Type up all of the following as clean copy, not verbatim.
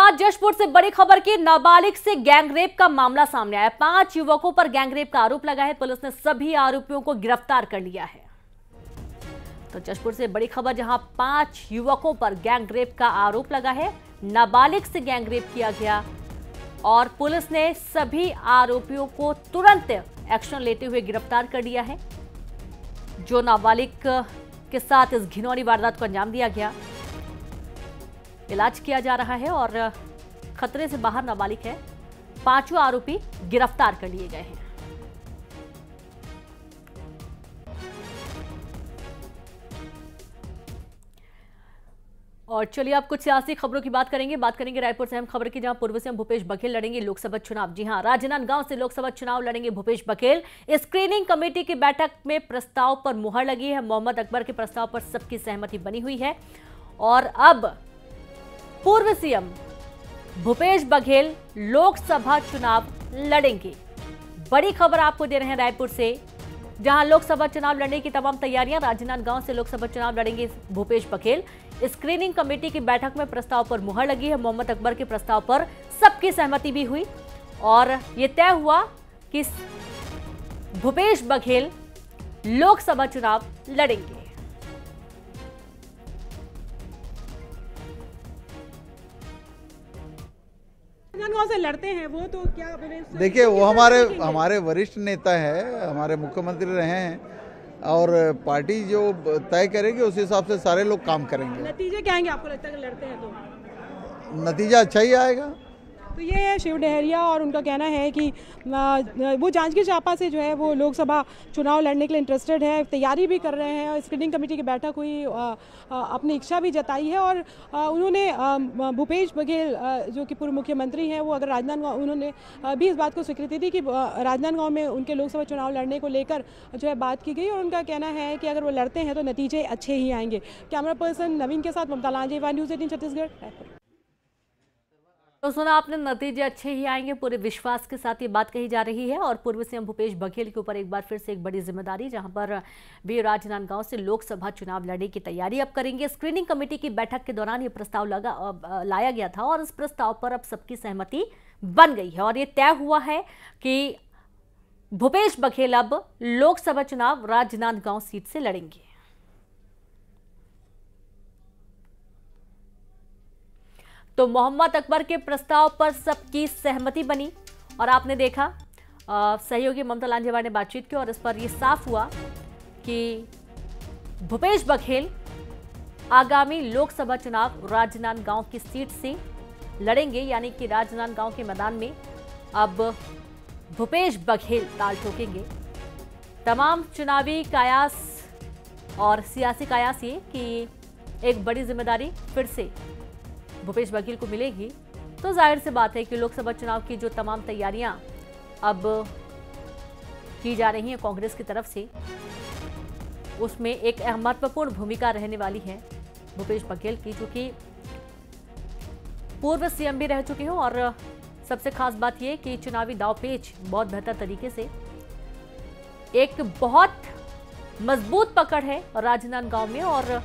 बाद जशपुर से बड़ी खबर की नाबालिग से गैंगरेप का मामला सामने आया। 5 युवकों पर गैंगरेप का आरोप लगा है। पुलिस ने सभी आरोपियों को गिरफ्तार कर लिया है। तो जशपुर से बड़ी खबर, जहां 5 युवकों पर गैंगरेप का आरोप लगा है। नाबालिग से गैंगरेप किया गया और पुलिस ने सभी आरोपियों को तुरंत एक्शन लेते हुए गिरफ्तार कर लिया है। जो नाबालिग के साथ इस घिनौनी वारदात को अंजाम दिया गया, इलाज किया जा रहा है और खतरे से बाहर नाबालिग है। 5 आरोपी गिरफ्तार कर लिए गए हैं। और चलिए अब कुछ सियासी खबरों की बात करेंगे रायपुर से अहम खबर की, जहां पूर्व सीएम भूपेश बघेल लड़ेंगे लोकसभा चुनाव। जी हां, राजनांदगांव से लोकसभा चुनाव लड़ेंगे भूपेश बघेल। स्क्रीनिंग कमेटी की बैठक में प्रस्ताव पर मुहर लगी है। मोहम्मद अकबर के प्रस्ताव पर सबकी सहमति बनी हुई है और अब पूर्व सीएम भूपेश बघेल लोकसभा चुनाव लड़ेंगे। बड़ी खबर आपको दे रहे हैं रायपुर से, जहां लोकसभा चुनाव लड़ने की तमाम तैयारियां। राजनांदगांव से लोकसभा चुनाव लड़ेंगे भूपेश बघेल। स्क्रीनिंग कमेटी की बैठक में प्रस्ताव पर मुहर लगी है। मोहम्मद अकबर के प्रस्ताव पर सबकी सहमति भी हुई और यह तय हुआ कि भूपेश बघेल लोकसभा चुनाव लड़ेंगे। राजनांदगांव से लड़ते हैं वो, तो क्या देखिए, वो हमारे वरिष्ठ नेता है, हमारे मुख्यमंत्री रहे हैं और पार्टी जो तय करेगी उस हिसाब से सारे लोग काम करेंगे। नतीजे क्या आएंगे आपको लगता है कि लड़ते हैं तो? नतीजा अच्छा ही आएगा। तो ये है शिव डहरिया और उनका कहना है कि वो जांजगीर चांपा से जो है वो लोकसभा चुनाव लड़ने के लिए इंटरेस्टेड है, तैयारी भी कर रहे हैं। स्क्रीनिंग कमेटी की बैठक हुई, अपनी इच्छा भी जताई है और उन्होंने भूपेश बघेल जो कि पूर्व मुख्यमंत्री हैं, वो अगर राजनांदगांव, उन्होंने भी इस बात को स्वीकृति दी कि राजनांदगांव में उनके लोकसभा चुनाव लड़ने को लेकर जो है बात की गई और उनका कहना है कि अगर वो लड़ते हैं तो नतीजे अच्छे ही आएंगे। कैमरा पर्सन नवीन के साथ ममता लांजेवाल, न्यूज़ 18 छत्तीसगढ़। तो सुना आपने, नतीजे अच्छे ही आएंगे, पूरे विश्वास के साथ ये बात कही जा रही है। और पूर्व सीएम भूपेश बघेल के ऊपर एक बार फिर से एक बड़ी जिम्मेदारी, जहां पर वे राजनांदगांव से लोकसभा चुनाव लड़ने की तैयारी अब करेंगे। स्क्रीनिंग कमेटी की बैठक के दौरान ये प्रस्ताव लाया गया था और इस प्रस्ताव पर अब सबकी सहमति बन गई है और ये तय हुआ है कि भूपेश बघेल अब लोकसभा चुनाव राजनांदगांव सीट से लड़ेंगे। तो मोहम्मद अकबर के प्रस्ताव पर सबकी सहमति बनी और आपने देखा सहयोगी ममता लांजेवाल ने बातचीत की और इस पर यह साफ हुआ कि भूपेश बघेल आगामी लोकसभा चुनाव राजनांदगांव की सीट से लड़ेंगे, यानी कि राजनांदगांव के मैदान में अब भूपेश बघेल ताल ठोकेंगे। तमाम चुनावी कयास और सियासी कयास ये कि एक बड़ी जिम्मेदारी फिर से भूपेश बघेल को मिलेगी। तो जाहिर सी बात है कि लोकसभा चुनाव की जो तमाम तैयारियां अब की जा रही हैं कांग्रेस की तरफ से, उसमें एक महत्वपूर्ण भूमिका रहने वाली है भूपेश बघेल की, जो कि पूर्व सीएम भी रह चुके हैं। और सबसे खास बात यह कि चुनावी दांवपेच बहुत बेहतर तरीके से, एक बहुत मजबूत पकड़ है राजनांदगांव में और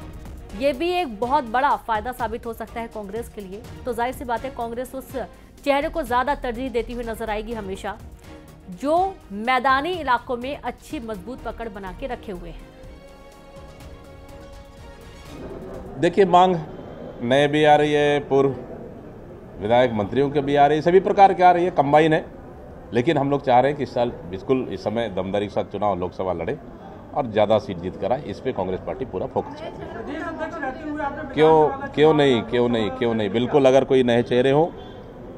ये भी एक बहुत बड़ा फायदा साबित हो सकता है कांग्रेस के लिए। तो जाहिर सी बात है कांग्रेस उस चेहरे को ज्यादा तरजीह देती हुई नजर आएगी हमेशा, जो मैदानी इलाकों में अच्छी मजबूत पकड़ बना के रखे हुए हैं। देखिए, मांग नए भी आ रही है, पूर्व विधायक मंत्रियों के भी आ रही है, सभी प्रकार की आ रही है, कंबाइन है। लेकिन हम लोग चाह रहे हैं कि इस साल बिल्कुल इस समय दमदारी के साथ चुनाव लोकसभा लड़े और ज़्यादा सीट जीत कर आए। इस पे कांग्रेस पार्टी पूरा फोकस करती है। क्यों नहीं, बिल्कुल। अगर कोई नए चेहरे हो,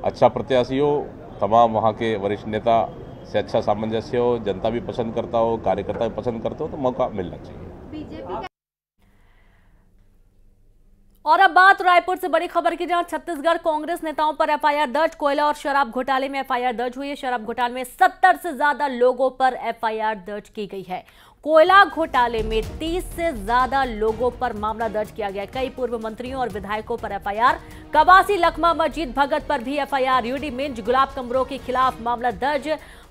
अच्छा प्रत्याशी हो, तमाम वहाँ के वरिष्ठ नेता से अच्छा सामंजस्य हो, जनता भी पसंद करता हो, कार्यकर्ता भी पसंद करते हो, तो मौका मिलना चाहिए। और अब बात रायपुर से बड़ी खबर की, जहां छत्तीसगढ़ कांग्रेस नेताओं पर एफआईआर दर्ज। कोयला और शराब घोटाले में एफआईआर दर्ज हुई है। शराब घोटाले में 70 से ज्यादा लोगों पर एफआईआर दर्ज की गई है। कोयला घोटाले में 30 से ज्यादा लोगों पर मामला दर्ज किया गया। कई पूर्व मंत्रियों और विधायकों पर एफआईआर। कवासी लखमा मजीद भगत पर भी एफआईआर। यूडी मिंज गुलाब कमरों के खिलाफ मामला दर्ज।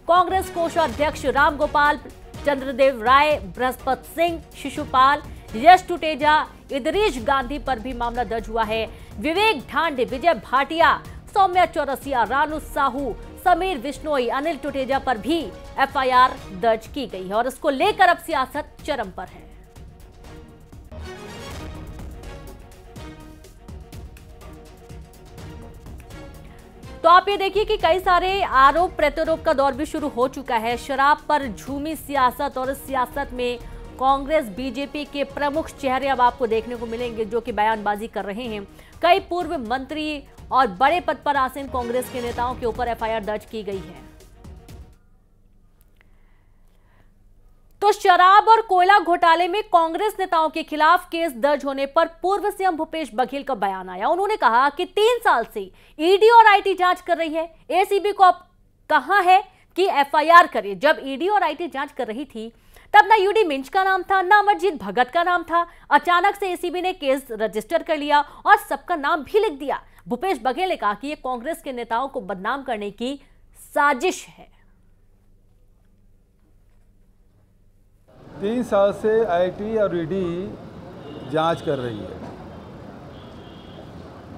कांग्रेस कोषाध्यक्ष राम गोपाल, चंद्रदेव राय, बृहस्पति सिंह, शिशुपाल, यश टुटेजा, इदरीश गांधी पर भी मामला दर्ज हुआ है। विवेक ढांडे, विजय भाटिया, सौम्या चौरसिया, रानू साहू, समीर बिश्नोई, अनिल टुटेजा पर भी एफआईआर दर्ज की गई है और इसको लेकर अब सियासत चरम पर है। तो आप ये देखिए कि कई सारे आरोप प्रत्यारोप का दौर भी शुरू हो चुका है। शराब पर झूमी सियासत और इस सियासत में कांग्रेस बीजेपी के प्रमुख चेहरे अब आपको देखने को मिलेंगे जो कि बयानबाजी कर रहे हैं। कई पूर्व मंत्री और बड़े पद पर आसीन कांग्रेस के नेताओं के ऊपर एफआईआर दर्ज की गई है। तो शराब और कोयला घोटाले में कांग्रेस नेताओं के खिलाफ केस दर्ज होने पर पूर्व सीएम भूपेश बघेल का बयान आया। उन्होंने कहा कि 3 साल से ईडी और आईटी जांच कर रही है। एसीबी को अब कहा है कि एफआईआर करे। जब ईडी और आईटी जांच कर रही थी तब ना यूडी मिंज का नाम था, ना अमरजीत भगत का नाम था। अचानक से एसीबी ने केस रजिस्टर कर लिया और सबका नाम भी लिख दिया। भूपेश बघेल ने कहा कि यह कांग्रेस के नेताओं को बदनाम करने की साजिश है। 3 साल से आईटी और ईडी जांच कर रही है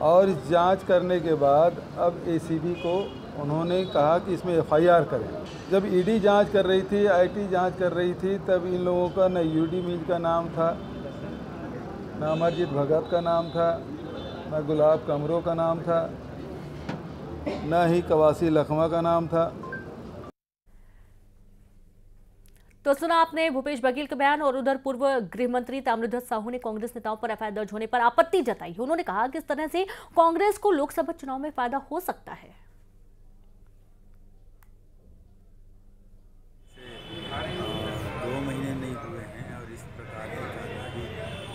और इस जांच करने के बाद अब एसीबी को उन्होंने कहा कि इसमें एफआईआर करें। जब ईडी जांच कर रही थी, आईटी जांच कर रही थी, तब इन लोगों का न यूडी मिंज का नाम था, न अमरजीत भगत का नाम था, न गुलाब कमरों का नाम था, न ही कवासी लखमा का नाम था। तो सुना आपने भूपेश बघेल का बयान। और उधर पूर्व गृह मंत्री ताम्रध्वज साहू ने कांग्रेस नेताओं पर एफआईआर दर्ज होने पर आपत्ति जताई। उन्होंने कहा कि इस तरह से कांग्रेस को लोकसभा चुनाव में फायदा हो सकता है। 2 महीने नहीं हुए हैं और इस प्रकार की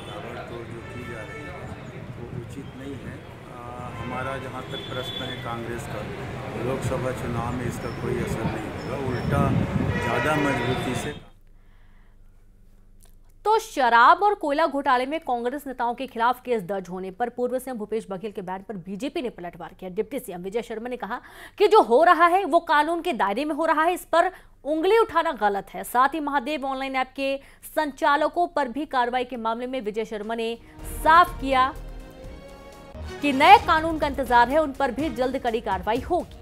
ताबड़तोड़ जो की जा रही है वो उचित नहीं है। हमारा जहाँ तक प्रश्न है कांग्रेस का, लोकसभा चुनाव में इसका कोई असर नहीं होगा, उल्टा ज़्यादा मजबूती से। तो शराब और कोयला घोटाले में कांग्रेस नेताओं के खिलाफ केस दर्ज होने पर पूर्व सीएम भूपेश बघेल के बयान पर बीजेपी ने पलटवार किया। डिप्टी सीएम विजय शर्मा ने कहा कि जो हो रहा है वो कानून के दायरे में हो रहा है, इस पर उंगली उठाना गलत है। साथ ही महादेव ऑनलाइन ऐप के संचालकों पर भी कार्रवाई के मामले में विजय शर्मा ने साफ किया कि नए कानून का इंतजार है, उन पर भी जल्द कड़ी कार्रवाई होगी।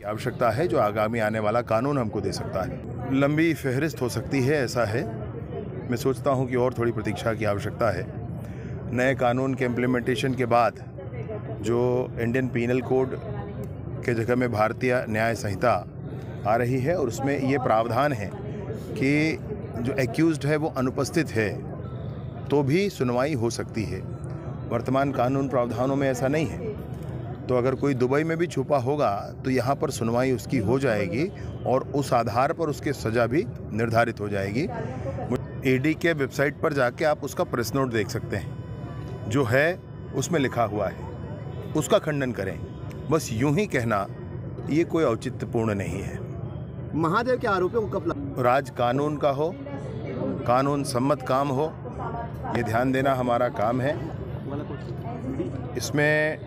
आवश्यकता है जो आगामी आने वाला कानून हमको दे सकता है। लंबी फहरिस्त हो सकती है, ऐसा है। मैं सोचता हूं कि और थोड़ी प्रतीक्षा की आवश्यकता है। नए कानून के इम्प्लीमेंटेशन के बाद जो इंडियन पीनल कोड के जगह में भारतीय न्याय संहिता आ रही है और उसमें ये प्रावधान है कि जो एक्यूज्ड है वो अनुपस्थित है तो भी सुनवाई हो सकती है। वर्तमान कानून प्रावधानों में ऐसा नहीं है। तो अगर कोई दुबई में भी छुपा होगा तो यहाँ पर सुनवाई उसकी हो जाएगी और उस आधार पर उसके सज़ा भी निर्धारित हो जाएगी। ईडी के वेबसाइट पर जाके आप उसका प्रेस नोट देख सकते हैं, जो है उसमें लिखा हुआ है, उसका खंडन करें। बस यूं ही कहना ये कोई औचित्यपूर्ण नहीं है। महादेव के आरोपों को कब राज कानून का हो, कानून सम्मत काम हो, ये ध्यान देना हमारा काम है। इसमें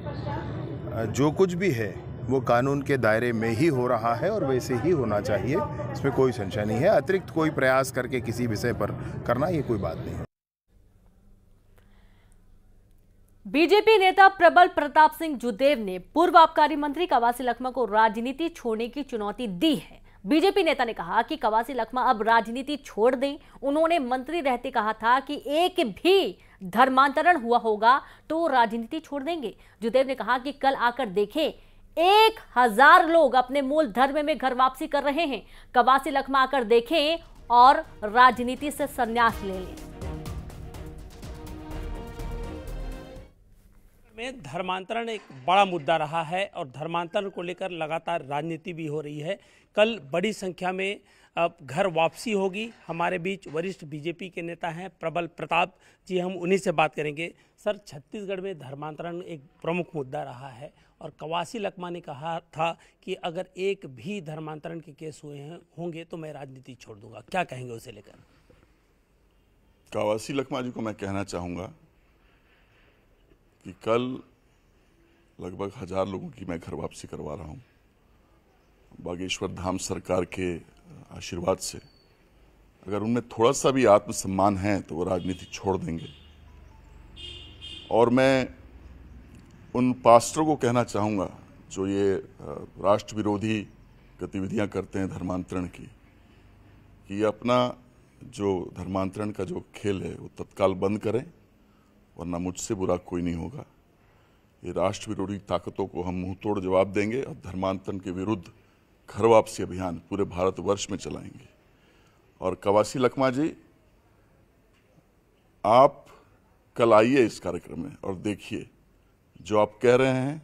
जो कुछ भी है वो कानून के दायरे में ही हो रहा है और वैसे ही होना चाहिए, इसमें कोई संशय नहीं है। अतिरिक्त कोई प्रयास करके किसी विषय पर करना ये कोई बात नहीं है। बीजेपी नेता प्रबल प्रताप सिंह जुदेव ने पूर्व आबकारी मंत्री कवासी लखमा को राजनीति छोड़ने की चुनौती दी है। बीजेपी नेता ने कहा कि कवासी लखमा अब राजनीति छोड़ दें। उन्होंने मंत्री रहते कहा था कि एक भी धर्मांतरण हुआ होगा तो राजनीति छोड़ देंगे। जुदेव ने कहा कि कल आकर देखें, 1000 लोग अपने मूल धर्म में घर वापसी कर रहे हैं। कवासी लखमा आकर देखें और राजनीति से संन्यास ले लें। में धर्मांतरण एक बड़ा मुद्दा रहा है और धर्मांतरण को लेकर लगातार राजनीति भी हो रही है। कल बड़ी संख्या में घर वापसी होगी। हमारे बीच वरिष्ठ बीजेपी के नेता हैं प्रबल प्रताप जी, हम उन्हीं से बात करेंगे। सर, छत्तीसगढ़ में धर्मांतरण एक प्रमुख मुद्दा रहा है और कवासी लखमा ने कहा था कि अगर एक भी धर्मांतरण के केस होंगे तो मैं राजनीति छोड़ दूंगा। क्या कहेंगे उसे लेकर? कवासी लखमा जी को मैं कहना चाहूँगा कि कल लगभग 1000 लोगों की मैं घर वापसी करवा रहा हूँ। बागेश्वर धाम सरकार के आशीर्वाद से अगर उनमें थोड़ा सा भी आत्मसम्मान है तो वो राजनीति छोड़ देंगे। और मैं उन पास्टरों को कहना चाहूँगा जो ये राष्ट्र विरोधी गतिविधियां करते हैं धर्मांतरण की, कि अपना जो धर्मांतरण का जो खेल है वो तत्काल बंद करें, वरना मुझसे बुरा कोई नहीं होगा। ये राष्ट्र विरोधी ताकतों को हम मुंह तोड़ जवाब देंगे और धर्मांतरण के विरुद्ध घर वापसी अभियान पूरे भारतवर्ष में चलाएंगे। और कवासी लखमा जी, आप कल आइए इस कार्यक्रम में और देखिए जो आप कह रहे हैं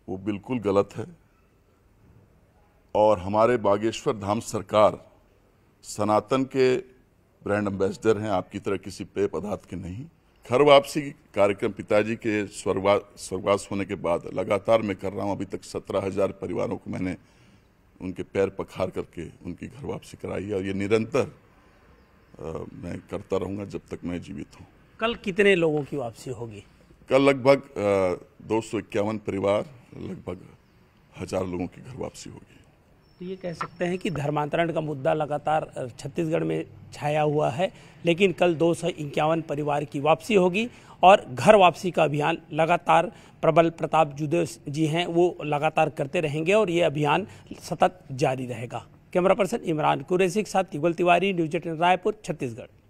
वो बिल्कुल गलत है। और हमारे बागेश्वर धाम सरकार सनातन के ब्रांड एम्बेसडर हैं, आपकी तरह किसी पेय पदार्थ के नहीं। घर वापसी कार्यक्रम पिताजी के स्वर्गवास होने के बाद लगातार मैं कर रहा हूं। अभी तक 17,000 परिवारों को मैंने उनके पैर पखार करके उनकी घर वापसी कराई है और ये निरंतर मैं करता रहूंगा जब तक मैं जीवित हूं। कल कितने लोगों की वापसी होगी? कल लगभग 251 परिवार, लगभग 1000 लोगों की घर वापसी होगी। तो ये कह सकते हैं कि धर्मांतरण का मुद्दा लगातार छत्तीसगढ़ में छाया हुआ है, लेकिन कल 251 परिवार की वापसी होगी और घर वापसी का अभियान लगातार प्रबल प्रताप जुदे जी हैं वो लगातार करते रहेंगे और ये अभियान सतत जारी रहेगा। कैमरा पर्सन इमरान कुरैशी के साथ युगल तिवारी, न्यूज़ 18 रायपुर, छत्तीसगढ़।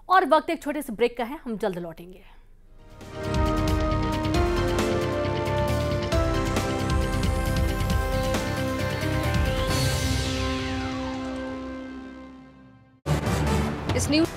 और वक्त एक छोटे से ब्रेक का है, हम जल्द लौटेंगे। इस न्यूज